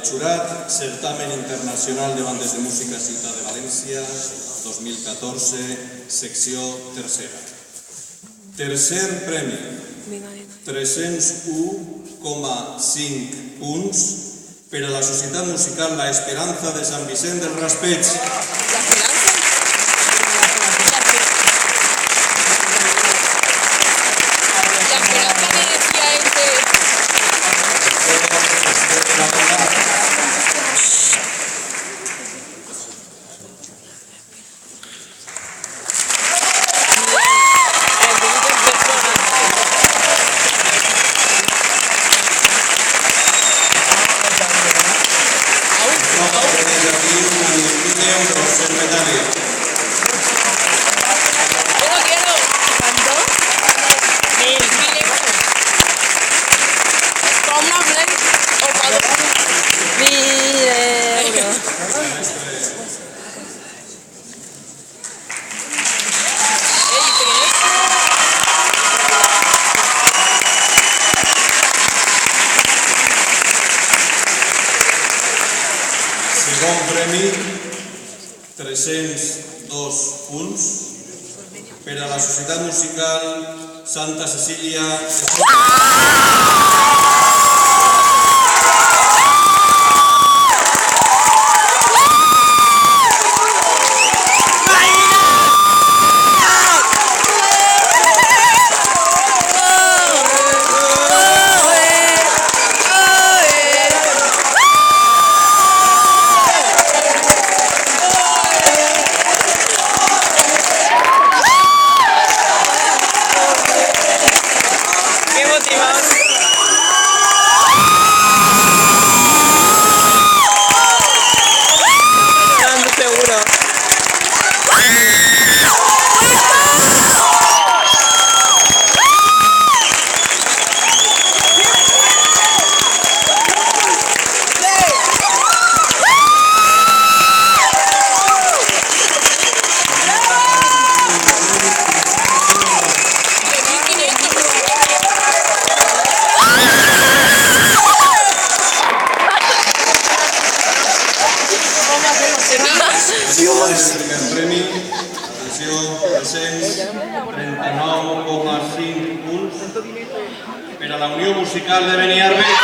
Jurat, Certamen Internacional de Bandes de Música Ciutat de València, 2014, secció tercera. Tercer premi, 301,5 punts per a la Societat Musical La Esperanza de Sant Vicent del Raspeig. Segon premi, 302 punts per a la Societat Musical Santa Cecília. El primer premi, atenció, 339,5 punts per a la Unió Musical de Beniarbeig.